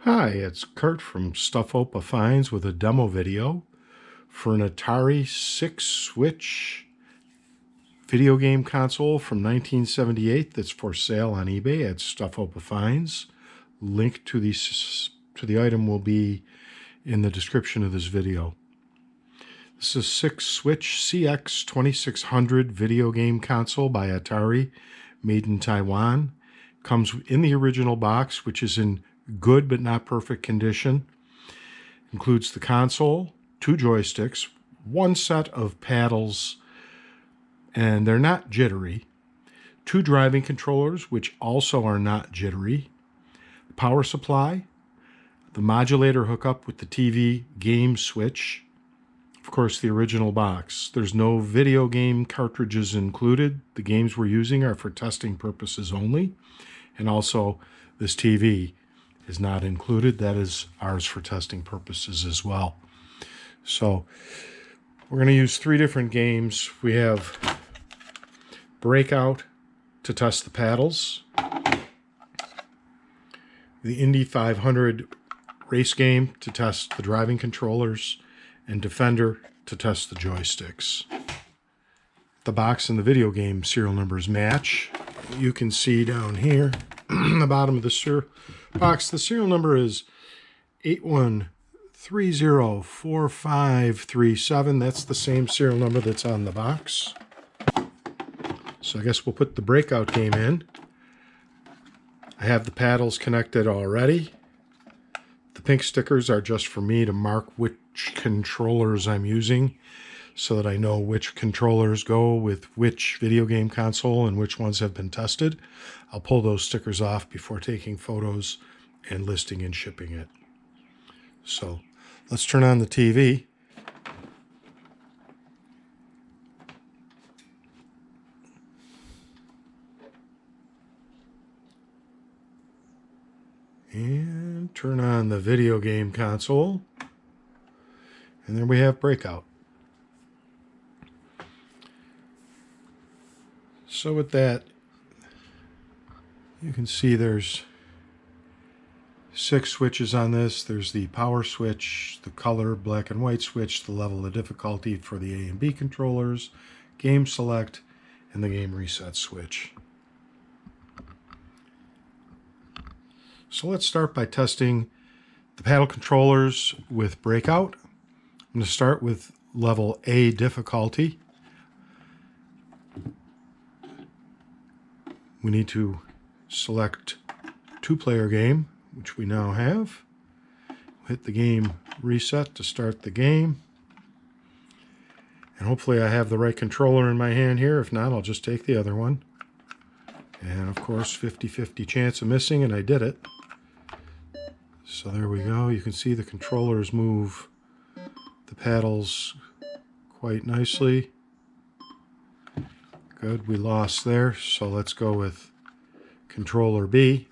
Hi, it's Kurt from stuffopafinds with a demo video for an Atari 6-switch video game console from 1978 that's for sale on eBay at stuffopafinds. Link to the item will be in the description of this video. This is a 6-switch CX2600 video game console by Atari, made in Taiwan. Comes in the original box, which is in good but not perfect condition. Includes the console, 2 joysticks, 1 set of paddles, and they're not jittery, 2 driving controllers, which also are not jittery, power supply, the modulator hookup with the TV game switch, of course the original box. There's no video game cartridges included. The games we're using are for testing purposes only, and also this TV is not included. That is ours for testing purposes as well. So we're going to use 3 different games. We have Breakout to test the paddles, the Indy 500 race game to test the driving controllers, and Defender to test the joysticks. The box and the video game serial numbers match. You can see down here the bottom of the box, the serial number is 81304537. That's the same serial number that's on the box. So I guess we'll put the Breakout game in. I have the paddles connected already. The pink stickers are just for me to mark which controllers I'm using so that I know which controllers go with which video game console and which ones have been tested. I'll pull those stickers off before taking photos and listing and shipping it. So let's turn on the TV. And turn on the video game console. And there we have Breakout. So with that, you can see there's 6 switches on this. There's the power switch, the color black and white switch, the level of difficulty for the A and B controllers, game select, and the game reset switch. So let's start by testing the paddle controllers with Breakout. I'm going to start with level A difficulty. We need to select 2-player game, which we now have. Hit the game reset to start the game. And hopefully I have the right controller in my hand here. If not, I'll just take the other one. And of course, 50-50 chance of missing, and I did it. So there we go. You can see the controllers move the paddles quite nicely. Good, we lost there, so let's go with controller B.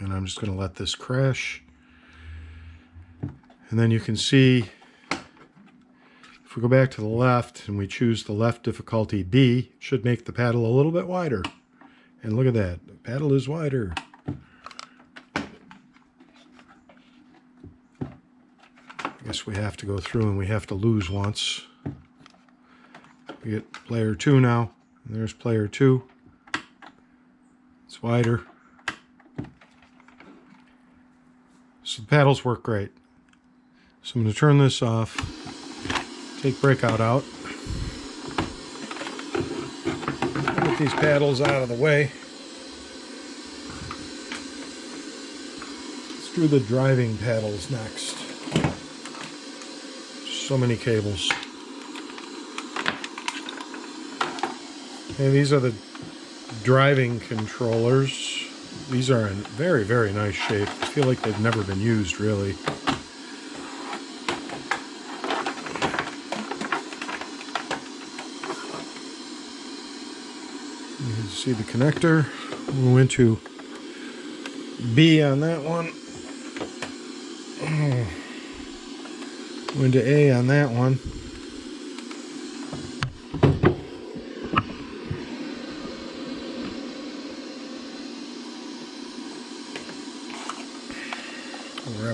And I'm just going to let this crash. And then you can see, if we go back to the left and we choose the left difficulty B, it should make the paddle a little bit wider. And look at that, the paddle is wider. I guess we have to go through and we have to lose once. We get player 2 now, and there's player 2. It's wider. So the paddles work great. So I'm going to turn this off, take Breakout out. Get these paddles out of the way. Let's do the driving paddles next. So many cables. And these are the driving controllers. These are in very, very nice shape. I feel like they've never been used, really. You can see the connector. We went to B on that one. Went to A on that one.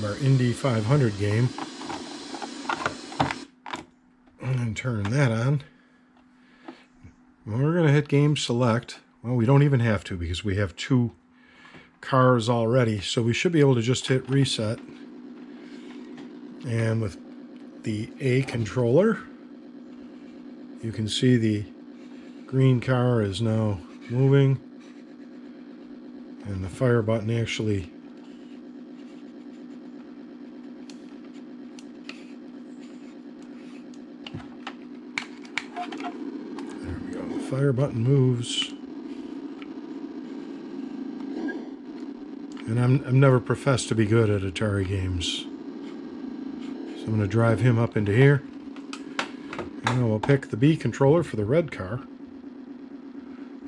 grab our Indy 500 game and turn that on. We're going to hit game select. Well, we don't even have to because we have 2 cars already, so we should be able to just hit reset. And with the A controller, you can see the green car is now moving, and the fire button actually fire button moves. And I'm never professed to be good at Atari games. So I'm going to drive him up into here. And we'll pick the B controller for the red car.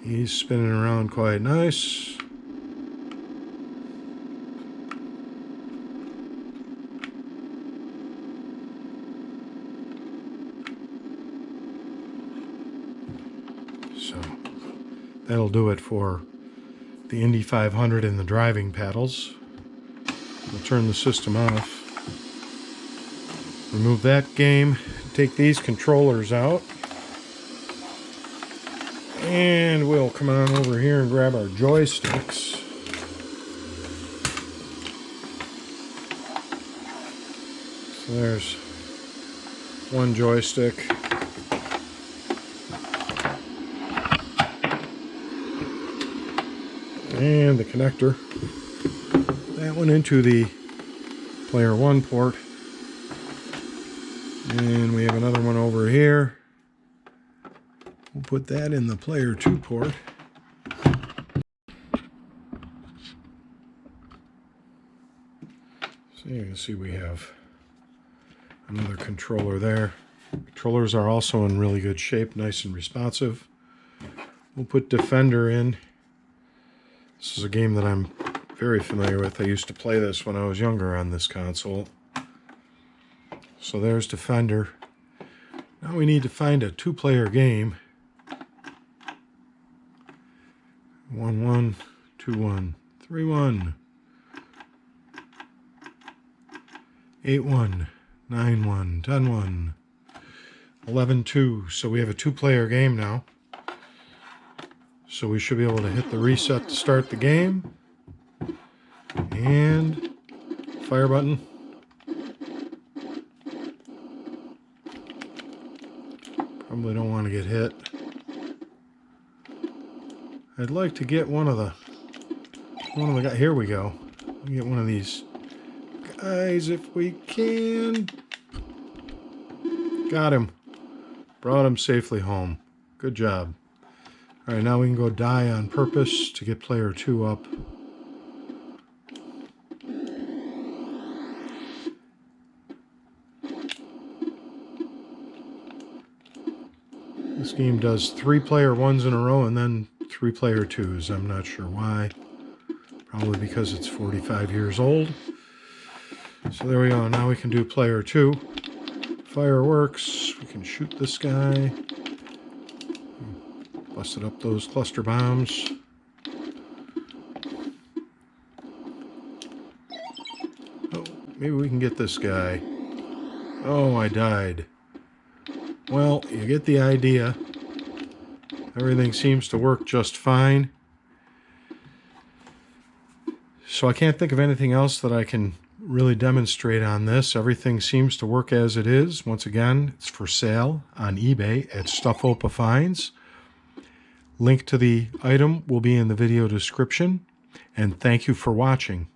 He's spinning around quite nice. So that'll do it for the Indy 500 and the driving paddles. We'll turn the system off. Remove that game. Take these controllers out. And we'll come on over here and grab our joysticks. So there's one joystick. And the connector. That went into the player 1 port. And we have another one over here. We'll put that in the player 2 port. So you can see we have another controller there. Controllers are also in really good shape, nice and responsive. We'll put Defender in. This is a game that I'm very familiar with. I used to play this when I was younger on this console. So there's Defender. Now we need to find a 2-player game. 1-1, 2-1, 3-1, 8-1, 9-1, 10-1, 11-2. So we have a 2-player game now. So we should be able to hit the reset to start the game. And fire button. Probably don't want to get hit. I'd like to get one of the guys. Here we go. We'll get one of these guys if we can. Got him. Brought him safely home. Good job. All right, now we can go die on purpose to get player 2 up. This game does 3 player 1s in a row and then 3 player 2s. I'm not sure why. Probably because it's 45 years old. So there we go. Now we can do player 2. Fireworks. We can shoot this guy. Busted up those cluster bombs. Oh, maybe we can get this guy. Oh, I died. Well, you get the idea. Everything seems to work just fine. So I can't think of anything else that I can really demonstrate on this. Everything seems to work as it is. Once again, it's for sale on eBay at stuffopafinds. Link to the item will be in the video description. And thank you for watching.